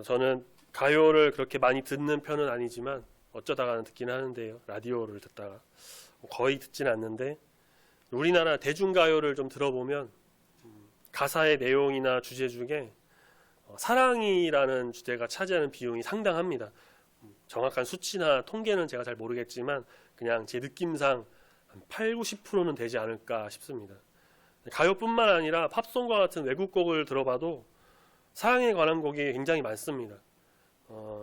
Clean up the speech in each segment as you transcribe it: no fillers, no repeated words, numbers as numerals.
저는 가요를 그렇게 많이 듣는 편은 아니지만 어쩌다가는 듣긴 하는데요. 라디오를 듣다가 거의 듣진 않는데 우리나라 대중가요를 좀 들어보면 가사의 내용이나 주제 중에 사랑이라는 주제가 차지하는 비용이 상당합니다. 정확한 수치나 통계는 제가 잘 모르겠지만 그냥 제 느낌상 한 8, 90%는 되지 않을까 싶습니다. 가요뿐만 아니라 팝송과 같은 외국곡을 들어봐도 사랑에 관한 곡이 굉장히 많습니다.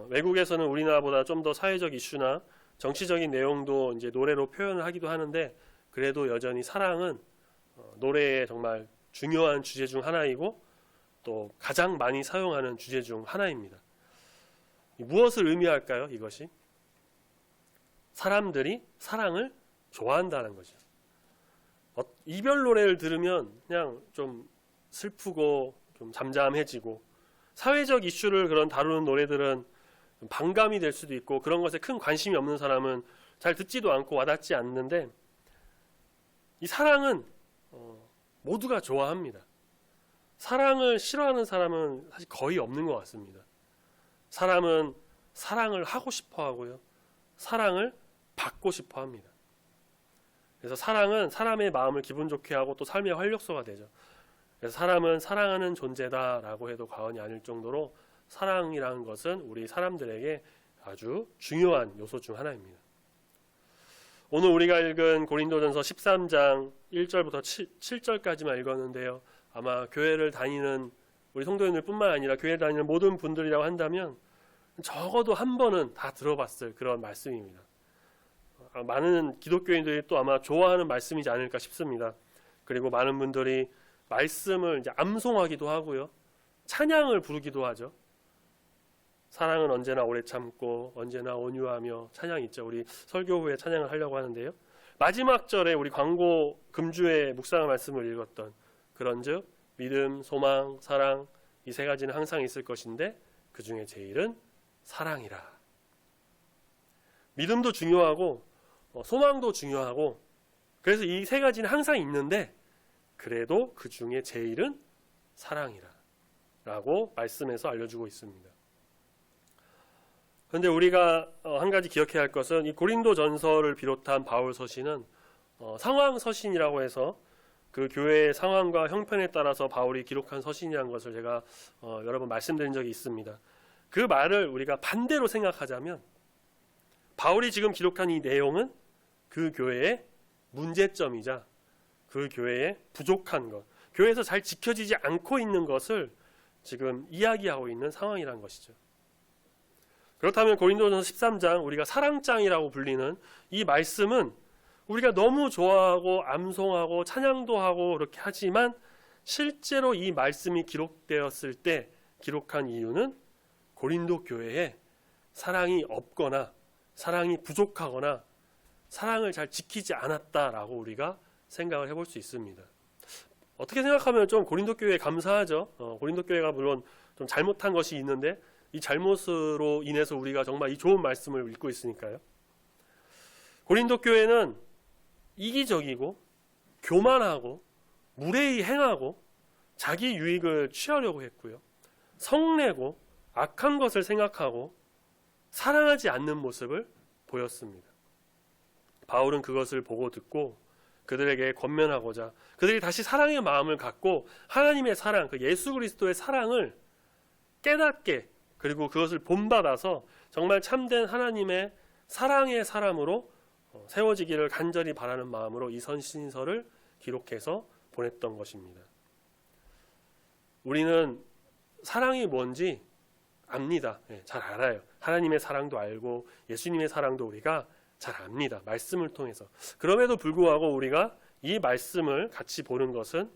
외국에서는 우리나라보다 좀 더 사회적 이슈나 정치적인 내용도 이제 노래로 표현을 하기도 하는데 그래도 여전히 사랑은 노래의 정말 중요한 주제 중 하나이고 또 가장 많이 사용하는 주제 중 하나입니다. 무엇을 의미할까요? 이것이 사람들이 사랑을 좋아한다는 거죠. 이별 노래를 들으면 그냥 좀 슬프고 좀 잠잠해지고 사회적 이슈를 그런 다루는 노래들은 반감이 될 수도 있고 그런 것에 큰 관심이 없는 사람은 잘 듣지도 않고 와닿지 않는데 이 사랑은 모두가 좋아합니다. 사랑을 싫어하는 사람은 사실 거의 없는 것 같습니다. 사람은 사랑을 하고 싶어 하고요. 사랑을 받고 싶어 합니다. 그래서 사랑은 사람의 마음을 기분 좋게 하고 또 삶의 활력소가 되죠. 그래서 사람은 사랑하는 존재다라고 해도 과언이 아닐 정도로 사랑이라는 것은 우리 사람들에게 아주 중요한 요소 중 하나입니다. 오늘 우리가 읽은 고린도전서 13장 1절부터 7절까지만 읽었는데요. 아마 교회를 다니는 우리 성도님들 뿐만 아니라 교회 다니는 모든 분들이라고 한다면 적어도 한 번은 다 들어봤을 그런 말씀입니다. 많은 기독교인들이 또 아마 좋아하는 말씀이지 않을까 싶습니다. 그리고 많은 분들이 말씀을 이제 암송하기도 하고요. 찬양을 부르기도 하죠. 사랑은 언제나 오래 참고 언제나 온유하며 찬양 있죠. 우리 설교 후에 찬양을 하려고 하는데요. 마지막 절에 우리 광고 금주의 묵상의 말씀을 읽었던 그런즉 믿음, 소망, 사랑 이 세 가지는 항상 있을 것인데 그 중에 제일은 사랑이라. 믿음도 중요하고 소망도 중요하고 그래서 이 세 가지는 항상 있는데 그래도 그 중에 제일은 사랑이라 라고 말씀에서 알려주고 있습니다. 그런데 우리가 한 가지 기억해야 할 것은 이 고린도전서를 비롯한 바울 서신은 상황 서신이라고 해서 그 교회의 상황과 형편에 따라서 바울이 기록한 서신이라는 것을 제가 여러 번 말씀드린 적이 있습니다. 그 말을 우리가 반대로 생각하자면 바울이 지금 기록한 이 내용은 그 교회의 문제점이자 그 교회의 부족한 것, 교회에서 잘 지켜지지 않고 있는 것을 지금 이야기하고 있는 상황이라는 것이죠. 그렇다면 고린도전서 13장 우리가 사랑장이라고 불리는 이 말씀은 우리가 너무 좋아하고 암송하고 찬양도 하고 그렇게 하지만 실제로 이 말씀이 기록되었을 때 기록한 이유는 고린도 교회에 사랑이 없거나 사랑이 부족하거나 사랑을 잘 지키지 않았다라고 우리가 생각을 해볼 수 있습니다. 어떻게 생각하면 좀 고린도 교회에 감사하죠. 고린도 교회가 물론 좀 잘못한 것이 있는데 이 잘못으로 인해서 우리가 정말 이 좋은 말씀을 읽고 있으니까요. 고린도 교회는 이기적이고 교만하고 무례히 행하고 자기 유익을 취하려고 했고요. 성내고 악한 것을 생각하고 사랑하지 않는 모습을 보였습니다. 바울은 그것을 보고 듣고 그들에게 권면하고자 그들이 다시 사랑의 마음을 갖고 하나님의 사랑, 그 예수 그리스도의 사랑을 깨닫게 그리고 그것을 본받아서 정말 참된 하나님의 사랑의 사람으로 세워지기를 간절히 바라는 마음으로 이 서신서를 기록해서 보냈던 것입니다. 우리는 사랑이 뭔지 압니다. 잘 알아요. 하나님의 사랑도 알고 예수님의 사랑도 우리가 잘 압니다. 말씀을 통해서. 그럼에도 불구하고 우리가 이 말씀을 같이 보는 것은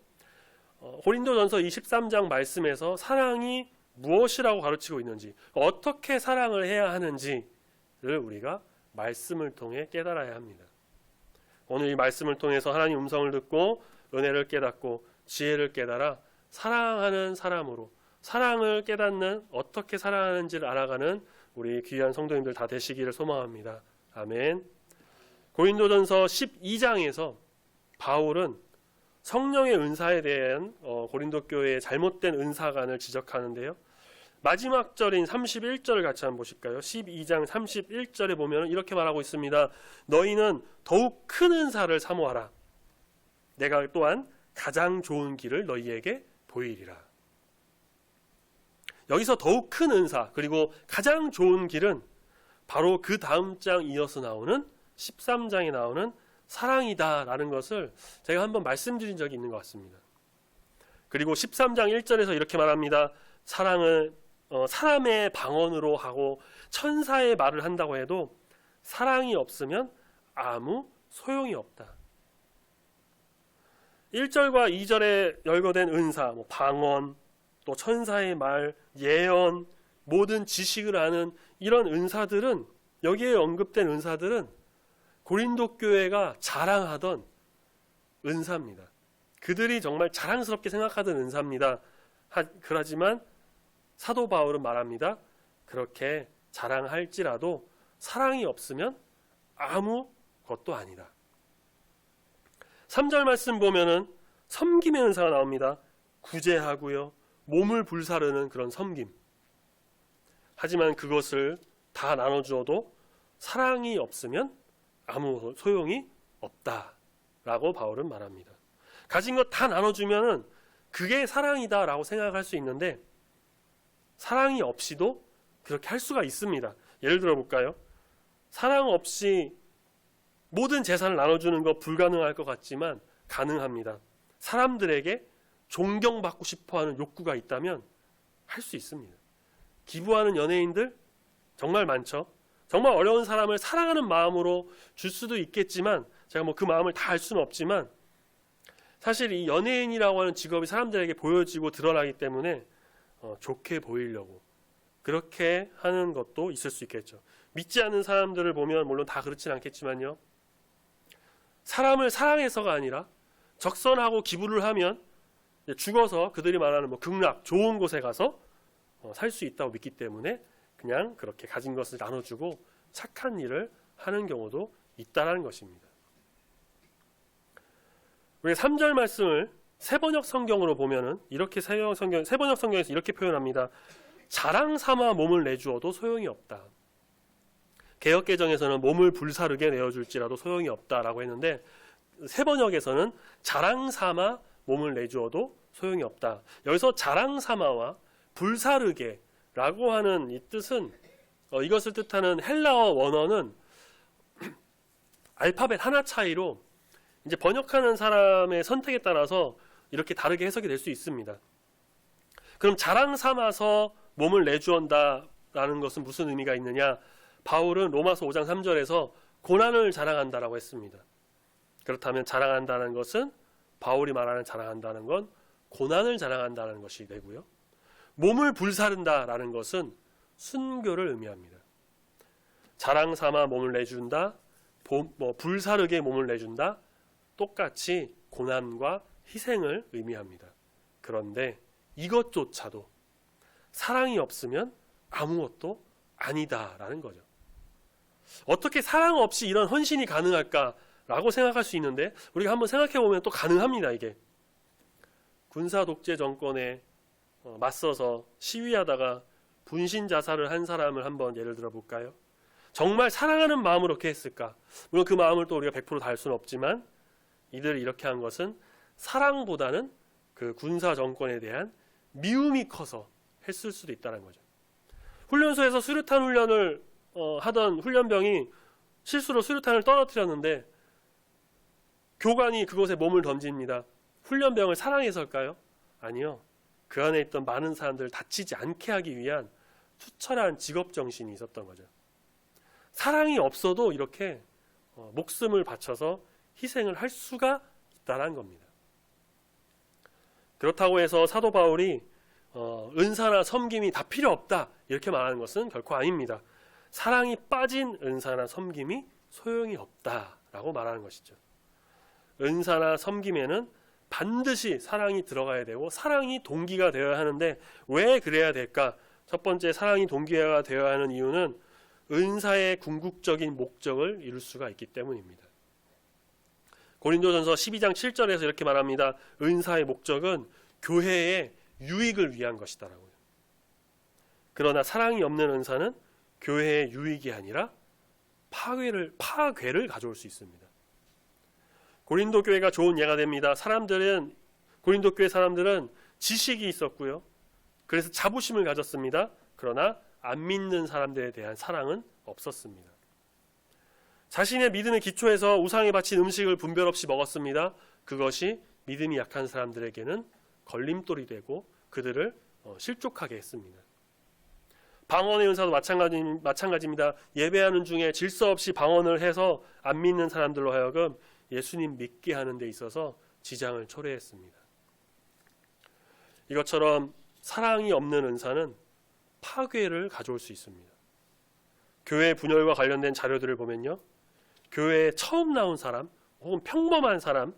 고린도전서 23장 말씀에서 사랑이 무엇이라고 가르치고 있는지 어떻게 사랑을 해야 하는지를 우리가 말씀을 통해 깨달아야 합니다. 오늘 이 말씀을 통해서 하나님 음성을 듣고 은혜를 깨닫고 지혜를 깨달아 사랑하는 사람으로 사랑을 깨닫는 어떻게 사랑하는지를 알아가는 우리 귀한 성도님들 다 되시기를 소망합니다. 아멘. 고린도전서 12장에서 바울은 성령의 은사에 대한 고린도 교회의 잘못된 은사관을 지적하는데요. 마지막 절인 31절을 같이 한번 보실까요? 12장 31절에 보면 이렇게 말하고 있습니다. 너희는 더욱 큰 은사를 사모하라. 내가 또한 가장 좋은 길을 너희에게 보이리라. 여기서 더욱 큰 은사 그리고 가장 좋은 길은 바로 그 다음 장 이어서 나오는 13장에 나오는 사랑이다라는 것을 제가 한번 말씀드린 적이 있는 것 같습니다. 그리고 13장 1절에서 이렇게 말합니다. 사랑은 사람의 방언으로 하고 천사의 말을 한다고 해도 사랑이 없으면 아무 소용이 없다. 1절과 2절에 열거된 은사, 방언, 또 천사의 말, 예언, 모든 지식을 아는 이런 은사들은, 여기에 언급된 은사들은 고린도 교회가 자랑하던 은사입니다. 그들이 정말 자랑스럽게 생각하던 은사입니다. 그러지만 사도 바울은 말합니다. 그렇게 자랑할지라도 사랑이 없으면 아무것도 아니다. 3절 말씀 보면은 섬김의 은사가 나옵니다. 구제하고요, 몸을 불사르는 그런 섬김. 하지만 그것을 다 나눠주어도 사랑이 없으면 아무 소용이 없다라고 바울은 말합니다. 가진 것 다 나눠주면은 그게 사랑이다라고 생각할 수 있는데 사랑이 없이도 그렇게 할 수가 있습니다. 예를 들어 볼까요? 사랑 없이 모든 재산을 나눠주는 것 불가능할 것 같지만 가능합니다. 사람들에게 존경받고 싶어하는 욕구가 있다면 할 수 있습니다. 기부하는 연예인들 정말 많죠. 정말 어려운 사람을 사랑하는 마음으로 줄 수도 있겠지만 제가 그 마음을 다 알 수는 없지만 사실 이 연예인이라고 하는 직업이 사람들에게 보여지고 드러나기 때문에 좋게 보이려고 그렇게 하는 것도 있을 수 있겠죠. 믿지 않는 사람들을 보면 물론 다 그렇지는 않겠지만요. 사람을 사랑해서가 아니라 적선하고 기부를 하면 죽어서 그들이 말하는 극락, 좋은 곳에 가서 살 수 있다고 믿기 때문에 그냥 그렇게 가진 것을 나눠주고 착한 일을 하는 경우도 있다는 것입니다. 우리 3절 말씀을 세번역 성경으로 보면은 이렇게 세번역 성경에서 이렇게 표현합니다. 자랑 삼아 몸을 내주어도 소용이 없다. 개역개정에서는 몸을 불사르게 내어줄지라도 소용이 없다라고 했는데 세번역에서는 자랑 삼아 몸을 내주어도 소용이 없다. 여기서 자랑 삼아와 불사르게라고 하는 이 뜻은 이것을 뜻하는 헬라어 원어는 알파벳 하나 차이로 이제 번역하는 사람의 선택에 따라서 이렇게 다르게 해석이 될 수 있습니다. 그럼 자랑 삼아서 몸을 내주온다라는 것은 무슨 의미가 있느냐? 바울은 로마서 5장 3절에서 고난을 자랑한다라고 했습니다. 그렇다면 자랑한다는 것은 바울이 말하는 자랑한다는 건 고난을 자랑한다는 것이 되고요. 몸을 불사른다라는 것은 순교를 의미합니다. 자랑 삼아 몸을 내준다, 불사르게 몸을 내준다, 똑같이 고난과 희생을 의미합니다. 그런데 이것조차도 사랑이 없으면 아무것도 아니다라는 거죠. 어떻게 사랑 없이 이런 헌신이 가능할까라고 생각할 수 있는데 우리가 한번 생각해 보면 또 가능합니다. 이게 군사 독재 정권에 맞서서 시위하다가 분신 자살을 한 사람을 한번 예를 들어 볼까요? 정말 사랑하는 마음으로 그렇게 했을까? 물론 그 마음을 또 우리가 100% 다 알 수는 없지만 이들이 이렇게 한 것은 사랑보다는 그 군사 정권에 대한 미움이 커서 했을 수도 있다는 거죠. 훈련소에서 수류탄 훈련을 하던 훈련병이 실수로 수류탄을 떨어뜨렸는데 교관이 그곳에 몸을 던집니다. 훈련병을 사랑해서일까요? 아니요. 그 안에 있던 많은 사람들을 다치지 않게 하기 위한 투철한 직업정신이 있었던 거죠. 사랑이 없어도 이렇게 목숨을 바쳐서 희생을 할 수가 있다는 겁니다. 그렇다고 해서 사도 바울이 은사나 섬김이 다 필요 없다 이렇게 말하는 것은 결코 아닙니다. 사랑이 빠진 은사나 섬김이 소용이 없다라고 말하는 것이죠. 은사나 섬김에는 반드시 사랑이 들어가야 되고 사랑이 동기가 되어야 하는데 왜 그래야 될까? 첫 번째, 사랑이 동기가 되어야 하는 이유는 은사의 궁극적인 목적을 이룰 수가 있기 때문입니다. 고린도전서 12장 7절에서 이렇게 말합니다. 은사의 목적은 교회의 유익을 위한 것이다라고요. 그러나 사랑이 없는 은사는 교회의 유익이 아니라 파괴를 가져올 수 있습니다. 고린도 교회가 좋은 예가 됩니다. 고린도 교회 사람들은 지식이 있었고요. 그래서 자부심을 가졌습니다. 그러나 안 믿는 사람들에 대한 사랑은 없었습니다. 자신의 믿음의 기초에서 우상에 바친 음식을 분별 없이 먹었습니다. 그것이 믿음이 약한 사람들에게는 걸림돌이 되고 그들을 실족하게 했습니다. 방언의 은사도 마찬가지입니다. 예배하는 중에 질서 없이 방언을 해서 안 믿는 사람들로 하여금 예수님 믿게 하는 데 있어서 지장을 초래했습니다. 이것처럼 사랑이 없는 은사는 파괴를 가져올 수 있습니다. 교회 분열과 관련된 자료들을 보면요, 교회에 처음 나온 사람 혹은 평범한 사람,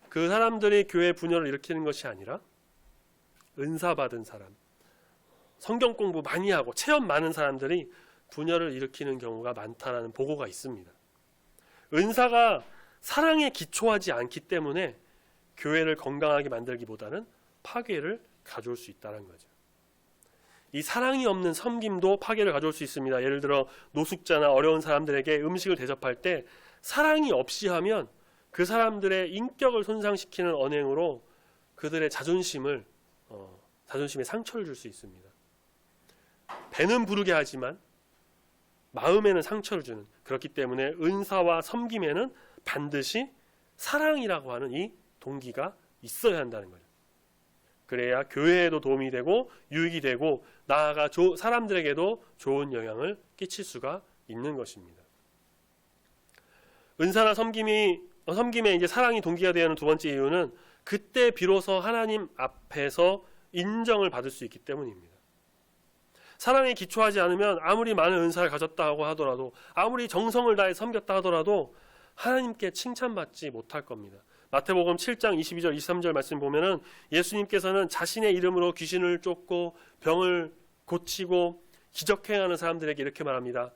그 사람들이 교회 분열을 일으키는 것이 아니라 은사 받은 사람, 성경 공부 많이 하고 체험 많은 사람들이 분열을 일으키는 경우가 많다라는 보고가 있습니다. 은사가 사랑에 기초하지 않기 때문에 교회를 건강하게 만들기보다는 파괴를 가져올 수 있다는 거죠. 이 사랑이 없는 섬김도 파괴를 가져올 수 있습니다. 예를 들어 노숙자나 어려운 사람들에게 음식을 대접할 때 사랑이 없이 하면 그 사람들의 인격을 손상시키는 언행으로 그들의 자존심에 상처를 줄 수 있습니다. 배는 부르게 하지만 마음에는 상처를 주는, 그렇기 때문에 은사와 섬김에는 반드시 사랑이라고 하는 이 동기가 있어야 한다는 거죠. 그래야 교회에도 도움이 되고 유익이 되고 나아가 사람들에게도 좋은 영향을 끼칠 수가 있는 것입니다. 은사나 섬김에 이제 사랑이 동기가 되는 두 번째 이유는 그때 비로소 하나님 앞에서 인정을 받을 수 있기 때문입니다. 사랑에 기초하지 않으면 아무리 많은 은사를 가졌다고 하더라도, 아무리 정성을 다해 섬겼다 하더라도 하나님께 칭찬받지 못할 겁니다. 마태복음 7장 22절 23절 말씀 보면은 예수님께서는 자신의 이름으로 귀신을 쫓고 병을 고치고 기적 행하는 사람들에게 이렇게 말합니다.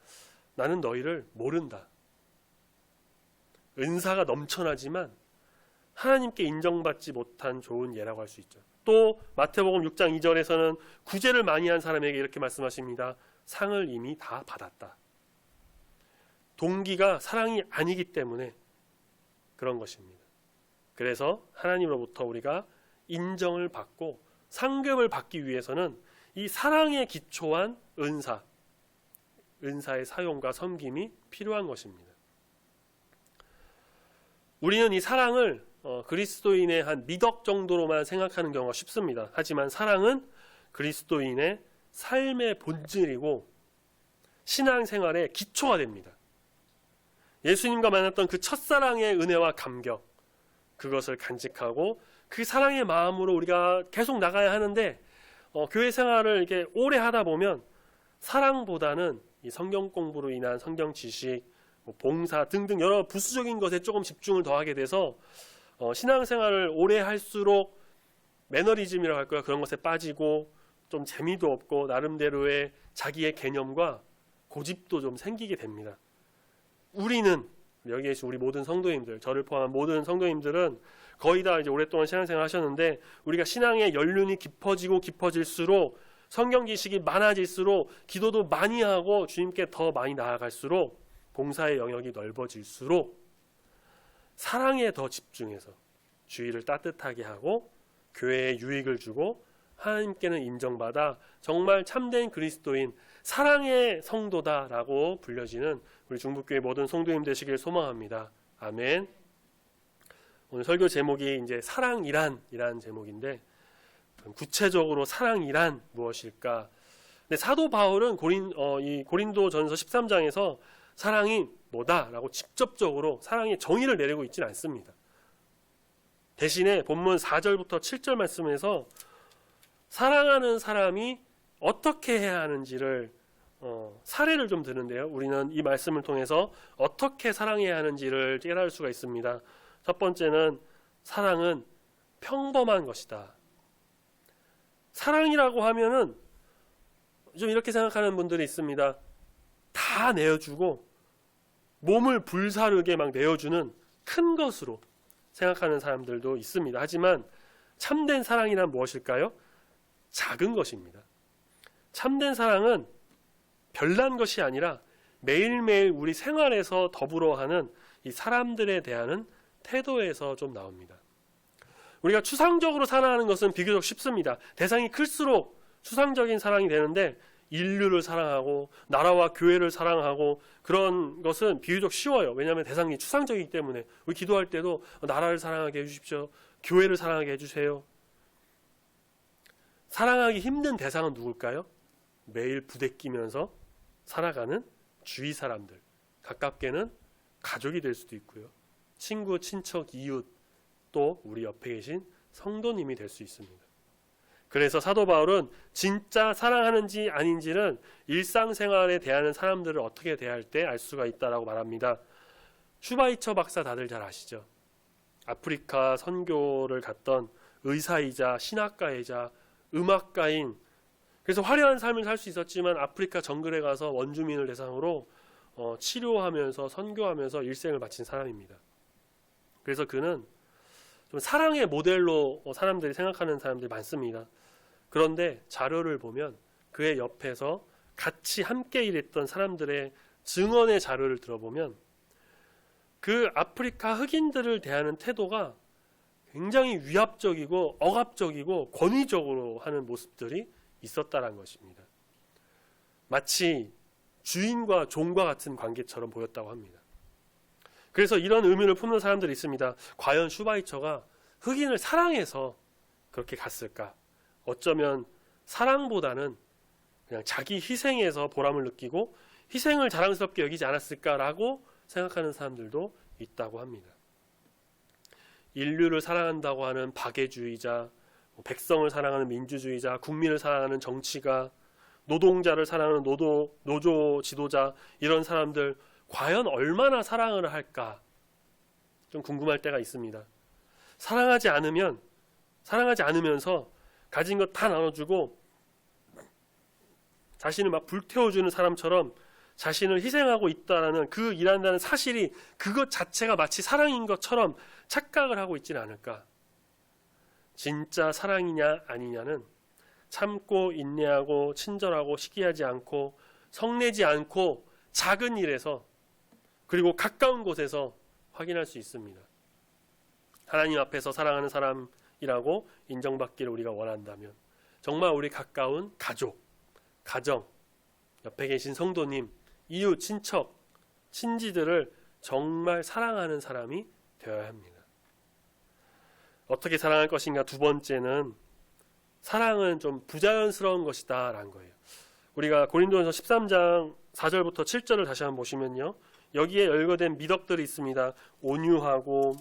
나는 너희를 모른다. 은사가 넘쳐나지만 하나님께 인정받지 못한 좋은 예라고 할 수 있죠. 또 마태복음 6장 2절에서는 구제를 많이 한 사람에게 이렇게 말씀하십니다. 상을 이미 다 받았다. 동기가 사랑이 아니기 때문에 그런 것입니다. 그래서 하나님으로부터 우리가 인정을 받고 상급을 받기 위해서는 이 사랑에 기초한 은사의 사용과 섬김이 필요한 것입니다. 우리는 이 사랑을 그리스도인의 한 미덕 정도로만 생각하는 경우가 쉽습니다. 하지만 사랑은 그리스도인의 삶의 본질이고 신앙생활의 기초가 됩니다. 예수님과 만났던 그 첫사랑의 은혜와 감격, 그것을 간직하고 그 사랑의 마음으로 우리가 계속 나가야 하는데 교회 생활을 이렇게 오래 하다 보면 사랑보다는 이 성경 공부로 인한 성경 지식, 봉사 등등 여러 부수적인 것에 조금 집중을 더하게 돼서 신앙생활을 오래 할수록 매너리즘이라고 할까요? 그런 것에 빠지고 좀 재미도 없고 나름대로의 자기의 개념과 고집도 좀 생기게 됩니다. 우리는 여기 계신 우리 모든 성도님들, 저를 포함한 모든 성도님들은 거의 다 이제 오랫동안 신앙생활 하셨는데 우리가 신앙의 연륜이 깊어질수록 성경 지식이 많아질수록 기도도 많이 하고 주님께 더 많이 나아갈수록 봉사의 영역이 넓어질수록 사랑에 더 집중해서 주의를 따뜻하게 하고 교회에 유익을 주고 하나님께는 인정받아 정말 참된 그리스도인 사랑의 성도다라고 불려지는 우리 중북교회 모든 성도님 되시길 소망합니다. 아멘. 오늘 설교 제목이 이제 사랑이란이라는 제목인데 구체적으로 사랑이란 무엇일까? 근데 사도 바울은 고린도전서 13장에서 사랑이 뭐다라고 직접적으로 사랑의 정의를 내리고 있지는 않습니다. 대신에 본문 4절부터 7절 말씀에서 사랑하는 사람이 어떻게 해야 하는지를 사례를 좀 드는데요. 우리는 이 말씀을 통해서 어떻게 사랑해야 하는지를 깨달을 수가 있습니다. 첫 번째는 사랑은 평범한 것이다. 사랑이라고 하면은 좀 이렇게 생각하는 분들이 있습니다. 다 내어주고 몸을 불사르게 막 내어주는 큰 것으로 생각하는 사람들도 있습니다. 하지만 참된 사랑이란 무엇일까요? 작은 것입니다. 참된 사랑은 별난 것이 아니라 매일매일 우리 생활에서 더불어하는 이 사람들에 대한 태도에서 좀 나옵니다. 우리가 추상적으로 사랑하는 것은 비교적 쉽습니다. 대상이 클수록 추상적인 사랑이 되는데 인류를 사랑하고 나라와 교회를 사랑하고 그런 것은 비교적 쉬워요. 왜냐하면 대상이 추상적이기 때문에. 우리 기도할 때도 나라를 사랑하게 해주십시오. 교회를 사랑하게 해주세요. 사랑하기 힘든 대상은 누굴까요? 매일 부대끼면서 살아가는 주위 사람들, 가깝게는 가족이 될 수도 있고요. 친구, 친척, 이웃, 또 우리 옆에 계신 성도님이 될 수 있습니다. 그래서 사도 바울은 진짜 사랑하는지 아닌지는 일상생활에 대하는 사람들을 어떻게 대할 때 알 수가 있다라고 말합니다. 슈바이처 박사 다들 잘 아시죠? 아프리카 선교를 갔던 의사이자 신학가이자 음악가인, 그래서 화려한 삶을 살 수 있었지만 아프리카 정글에 가서 원주민을 대상으로 치료하면서 선교하면서 일생을 바친 사람입니다. 그래서 그는 좀 사랑의 모델로 사람들이 생각하는 사람들이 많습니다. 그런데 자료를 보면 그의 옆에서 같이 함께 일했던 사람들의 증언의 자료를 들어보면 그 아프리카 흑인들을 대하는 태도가 굉장히 위압적이고 억압적이고 권위적으로 하는 모습들이 있었다는 것입니다. 마치 주인과 종과 같은 관계처럼 보였다고 합니다. 그래서 이런 의문을 품는 사람들이 있습니다. 과연 슈바이처가 흑인을 사랑해서 그렇게 갔을까? 어쩌면 사랑보다는 그냥 자기 희생에서 보람을 느끼고 희생을 자랑스럽게 여기지 않았을까라고 생각하는 사람들도 있다고 합니다. 인류를 사랑한다고 하는 박애주의자, 백성을 사랑하는 민주주의자, 국민을 사랑하는 정치가, 노동자를 사랑하는 노조 지도자, 이런 사람들 과연 얼마나 사랑을 할까 좀 궁금할 때가 있습니다. 사랑하지 않으면서 가진 것 다 나눠주고 자신을 막 불태워주는 사람처럼 자신을 희생하고 있다는 그 일한다는 사실이 그것 자체가 마치 사랑인 것처럼 착각을 하고 있지는 않을까. 진짜 사랑이냐 아니냐는 참고 인내하고 친절하고 시기하지 않고 성내지 않고 작은 일에서 그리고 가까운 곳에서 확인할 수 있습니다. 하나님 앞에서 사랑하는 사람이라고 인정받기를 우리가 원한다면 정말 우리 가까운 가족, 가정, 옆에 계신 성도님, 이웃, 친척, 친지들을 정말 사랑하는 사람이 되어야 합니다. 어떻게 사랑할 것인가? 두 번째는 사랑은 좀 부자연스러운 것이다 라는 거예요. 우리가 고린도전서 13장 4절부터 7절을 다시 한번 보시면요, 여기에 열거된 미덕들이 있습니다. 온유하고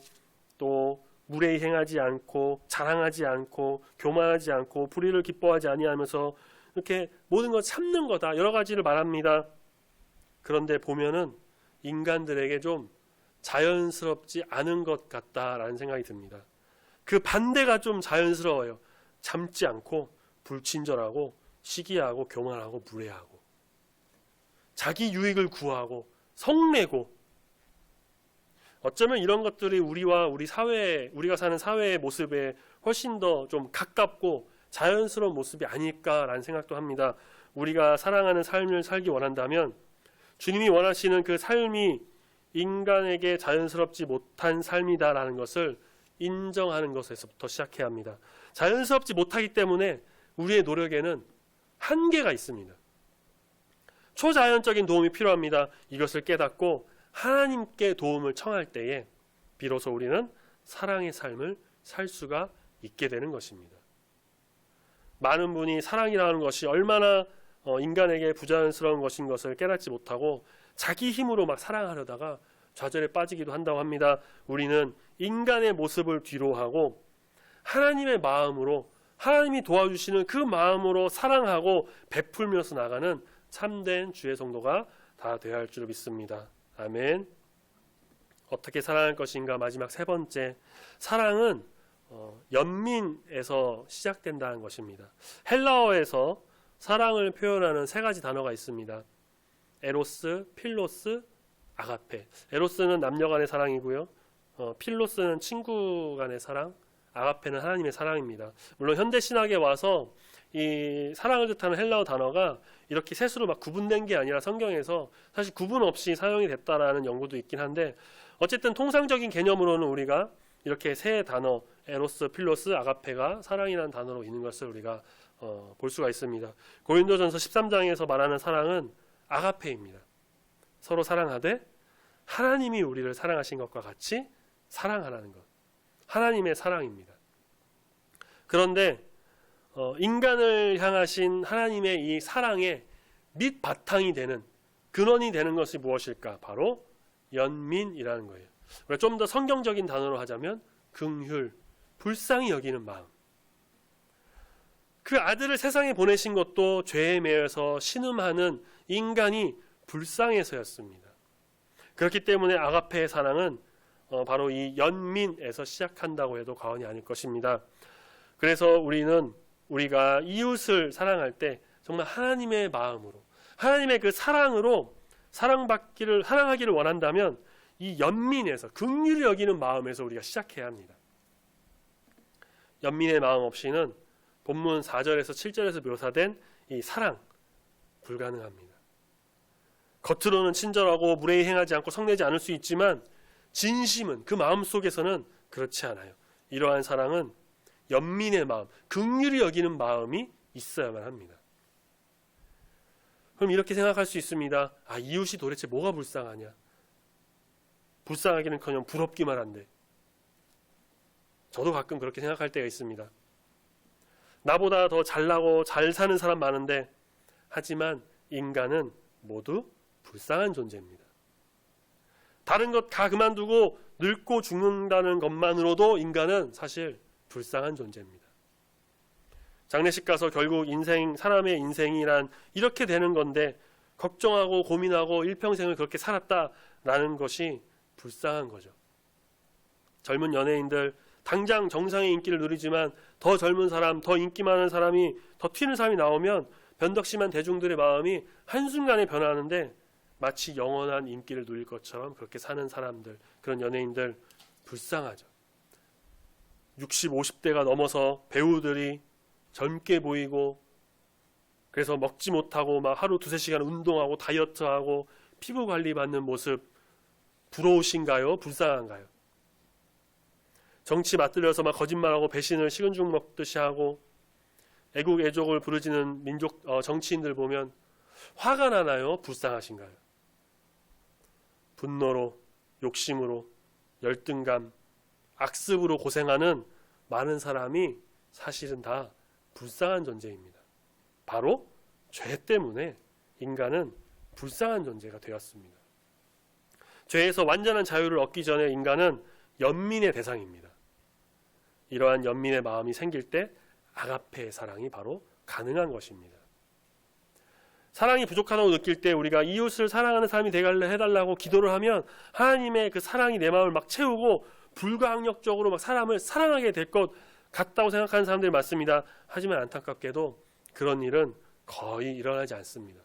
또 무례히 행하지 않고 자랑하지 않고 교만하지 않고 불의를 기뻐하지 아니하면서 이렇게 모든 것 참는 거다, 여러 가지를 말합니다. 그런데 보면은 인간들에게 좀 자연스럽지 않은 것 같다라는 생각이 듭니다. 그 반대가 좀 자연스러워요. 참지 않고 불친절하고 시기하고 교만하고 무례하고 자기 유익을 구하고 성내고, 어쩌면 이런 것들이 우리와 우리 사회, 우리가 사는 사회의 모습에 훨씬 더 좀 가깝고 자연스러운 모습이 아닐까라는 생각도 합니다. 우리가 사랑하는 삶을 살기 원한다면 주님이 원하시는 그 삶이 인간에게 자연스럽지 못한 삶이다라는 것을 인정하는 것에서부터 시작해야 합니다. 자연스럽지 못하기 때문에 우리의 노력에는 한계가 있습니다. 초자연적인 도움이 필요합니다. 이것을 깨닫고 하나님께 도움을 청할 때에 비로소 우리는 사랑의 삶을 살 수가 있게 되는 것입니다. 많은 분이 사랑이라는 것이 얼마나 인간에게 부자연스러운 것인 것을 깨닫지 못하고 자기 힘으로 막 사랑하려다가 좌절에 빠지기도 한다고 합니다. 우리는 인간의 모습을 뒤로하고 하나님의 마음으로, 하나님이 도와주시는 그 마음으로 사랑하고 베풀면서 나가는 참된 주의 성도가 다 되어야 할 줄 믿습니다. 아멘. 어떻게 사랑할 것인가? 마지막 세 번째, 사랑은 연민에서 시작된다는 것입니다. 헬라어에서 사랑을 표현하는 세 가지 단어가 있습니다. 에로스, 필로스, 아가페. 에로스는 남녀 간의 사랑이고요. 필로스는 친구 간의 사랑, 아가페는 하나님의 사랑입니다. 물론 현대 신학에 와서 이 사랑을 뜻하는 헬라어 단어가 이렇게 셋으로 막 구분된 게 아니라 성경에서 사실 구분 없이 사용이 됐다라는 연구도 있긴 한데, 어쨌든 통상적인 개념으로는 우리가 이렇게 세 단어 에로스, 필로스, 아가페가 사랑이라는 단어로 있는 것을 우리가 볼 수가 있습니다. 고린도전서 13장에서 말하는 사랑은 아가페입니다. 서로 사랑하되 하나님이 우리를 사랑하신 것과 같이 사랑하라는 것, 하나님의 사랑입니다. 그런데 인간을 향하신 하나님의 이 사랑의 밑바탕이 되는, 근원이 되는 것이 무엇일까? 바로 연민이라는 거예요. 우리가 좀 더 성경적인 단어로 하자면 긍휼, 불쌍히 여기는 마음. 그 아들을 세상에 보내신 것도 죄에 매여서 신음하는 인간이 불쌍해서였습니다. 그렇기 때문에 아가페의 사랑은 바로 이 연민에서 시작한다고 해도 과언이 아닐 것입니다. 그래서 우리가 이웃을 사랑할 때 정말 하나님의 마음으로, 하나님의 그 사랑으로 사랑하기를 원한다면 이 연민에서, 긍휼히 여기는 마음에서 우리가 시작해야 합니다. 연민의 마음 없이는 본문 4절에서 7절에서 묘사된 이 사랑 불가능합니다. 겉으로는 친절하고 무례히 행하지 않고 성내지 않을 수 있지만 진심은, 그 마음 속에서는 그렇지 않아요. 이러한 사랑은 연민의 마음, 긍휼히 여기는 마음이 있어야만 합니다. 그럼 이렇게 생각할 수 있습니다. 이웃이 도대체 뭐가 불쌍하냐? 불쌍하기는커녕 부럽기만 한데. 저도 가끔 그렇게 생각할 때가 있습니다. 나보다 더 잘나고 잘 사는 사람 많은데, 하지만 인간은 모두 불쌍한 존재입니다. 다른 것 다 그만두고 늙고 죽는다는 것만으로도 인간은 사실 불쌍한 존재입니다. 장례식 가서 결국 사람의 인생이란 이렇게 되는 건데, 걱정하고 고민하고 일평생을 그렇게 살았다라는 것이 불쌍한 거죠. 젊은 연예인들 당장 정상의 인기를 누리지만 더 젊은 사람, 더 인기 많은 사람이, 더 튀는 사람이 나오면 변덕심한 대중들의 마음이 한순간에 변하는데, 마치 영원한 인기를 누릴 것처럼 그렇게 사는 사람들, 그런 연예인들 불쌍하죠. 60, 50대가 넘어서 배우들이 젊게 보이고, 그래서 먹지 못하고 막 하루 2-3시간 운동하고 다이어트하고 피부 관리 받는 모습 부러우신가요? 불쌍한가요? 정치 맞들려서 막 거짓말하고 배신을 식은 죽 먹듯이 하고 애국 애족을 부르짖는 정치인들 보면 화가 나나요? 불쌍하신가요? 분노로, 욕심으로, 열등감, 악습으로 고생하는 많은 사람이 사실은 다 불쌍한 존재입니다. 바로 죄 때문에 인간은 불쌍한 존재가 되었습니다. 죄에서 완전한 자유를 얻기 전에 인간은 연민의 대상입니다. 이러한 연민의 마음이 생길 때 아가페의 사랑이 바로 가능한 것입니다. 사랑이 부족하다고 느낄 때 우리가 이웃을 사랑하는 사람이 되게 해달라고 기도를 하면 하나님의 그 사랑이 내 마음을 막 채우고 불가항력적으로 막 사람을 사랑하게 될 것 같다고 생각하는 사람들이 많습니다. 하지만 안타깝게도 그런 일은 거의 일어나지 않습니다.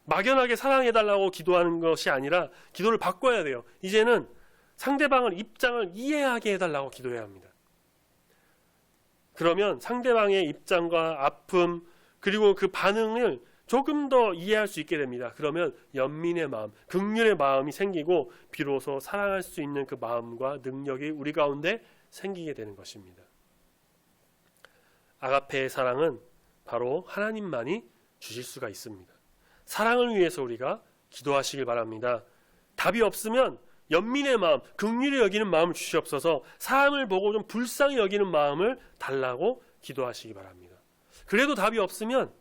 막연하게 사랑해달라고 기도하는 것이 아니라 기도를 바꿔야 돼요. 이제는 상대방의 입장을 이해하게 해달라고 기도해야 합니다. 그러면 상대방의 입장과 아픔, 그리고 그 반응을 조금 더 이해할 수 있게 됩니다. 그러면 연민의 마음, 긍휼의 마음이 생기고 비로소 사랑할 수 있는 그 마음과 능력이 우리 가운데 생기게 되는 것입니다. 아가페의 사랑은 바로 하나님만이 주실 수가 있습니다. 사랑을 위해서 우리가 기도하시길 바랍니다. 답이 없으면 연민의 마음, 긍휼히 여기는 마음을 주시옵소서, 사람을 보고 좀 불쌍히 여기는 마음을 달라고 기도하시기 바랍니다. 그래도 답이 없으면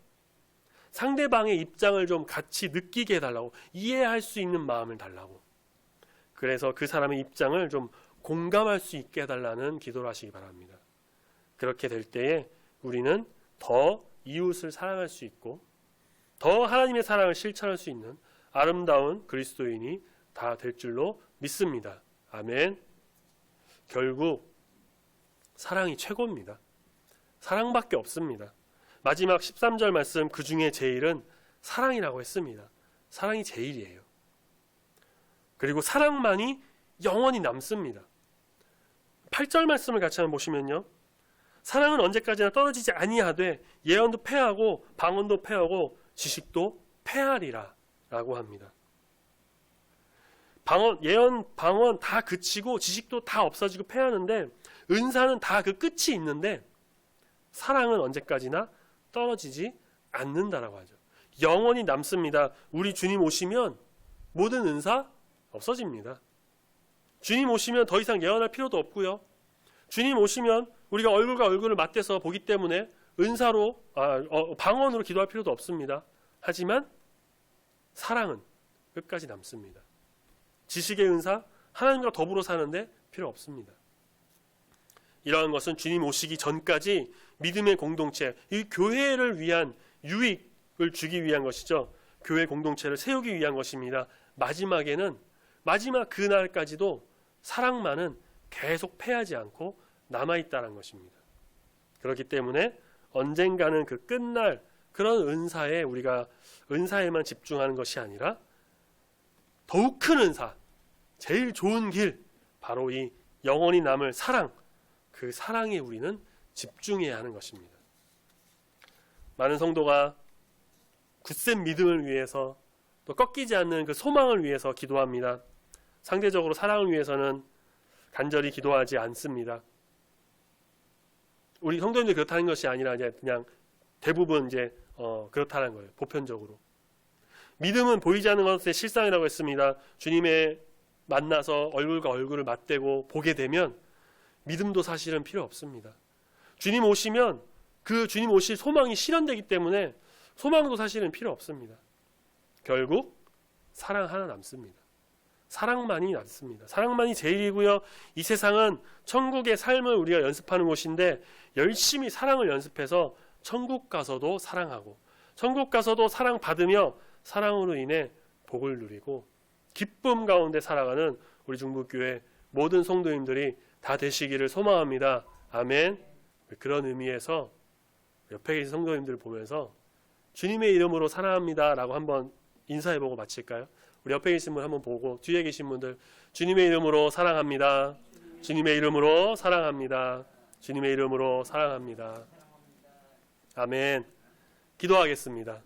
상대방의 입장을 좀 같이 느끼게 해달라고, 이해할 수 있는 마음을 달라고, 그래서 그 사람의 입장을 좀 공감할 수 있게 해달라는 기도를 하시기 바랍니다. 그렇게 될 때에 우리는 더 이웃을 사랑할 수 있고 더 하나님의 사랑을 실천할 수 있는 아름다운 그리스도인이 다 될 줄로 믿습니다. 아멘. 결국 사랑이 최고입니다. 사랑밖에 없습니다. 마지막 13절 말씀, 그 중에 제일은 사랑이라고 했습니다. 사랑이 제일이에요. 그리고 사랑만이 영원히 남습니다. 8절 말씀을 같이 한번 보시면요. 사랑은 언제까지나 떨어지지 아니하되 예언도 패하고 방언도 패하고 지식도 패하리라 라고 합니다. 예언, 방언 다 그치고 지식도 다 없어지고 패하는데 은사는 다 그 끝이 있는데 사랑은 언제까지나 떨어지지 않는다라고 하죠. 영원히 남습니다. 우리 주님 오시면 모든 은사 없어집니다. 주님 오시면 더 이상 예언할 필요도 없고요. 주님 오시면 우리가 얼굴과 얼굴을 맞대서 보기 때문에 은사로 방언으로 기도할 필요도 없습니다. 하지만 사랑은 끝까지 남습니다. 지식의 은사, 하나님과 더불어 사는데 필요 없습니다. 이러한 것은 주님 오시기 전까지 믿음의 공동체, 이 교회를 위한 유익을 주기 위한 것이죠. 교회 공동체를 세우기 위한 것입니다. 마지막에는 마지막 그날까지도 사랑만은 계속 패하지 않고 남아있다는 것입니다. 그렇기 때문에 언젠가는 그 끝날 그런 우리가 은사에만 집중하는 것이 아니라 더욱 큰 은사, 제일 좋은 길, 바로 이 영원히 남을 사랑, 그 사랑에 우리는 집중해야 하는 것입니다. 많은 성도가 굳센 믿음을 위해서 또 꺾이지 않는 그 소망을 위해서 기도합니다. 상대적으로 사랑을 위해서는 간절히 기도하지 않습니다. 우리 성도님들 그렇다는 것이 아니라 그냥 대부분 그렇다는 거예요. 보편적으로. 믿음은 보이지 않는 것의 실상이라고 했습니다. 주님의 만나서 얼굴과 얼굴을 맞대고 보게 되면 믿음도 사실은 필요 없습니다. 주님 오시면 그 주님 오실 소망이 실현되기 때문에 소망도 사실은 필요 없습니다. 결국 사랑 하나 남습니다. 사랑만이 남습니다. 사랑만이 제일이고요. 이 세상은 천국의 삶을 우리가 연습하는 곳인데 열심히 사랑을 연습해서 천국 가서도 사랑하고 천국 가서도 사랑받으며 사랑으로 인해 복을 누리고 기쁨 가운데 살아가는 우리 중부교회 모든 성도님들이 다 되시기를 소망합니다. 아멘. 그런 의미에서 옆에 계신 성도님들을 보면서 주님의 이름으로 사랑합니다 라고 한번 인사해보고 마칠까요? 우리 옆에 계신 분 한번 보고 뒤에 계신 분들 주님의 이름으로 사랑합니다. 주님의 이름으로 사랑합니다. 주님의 이름으로 사랑합니다. 아멘. 기도하겠습니다.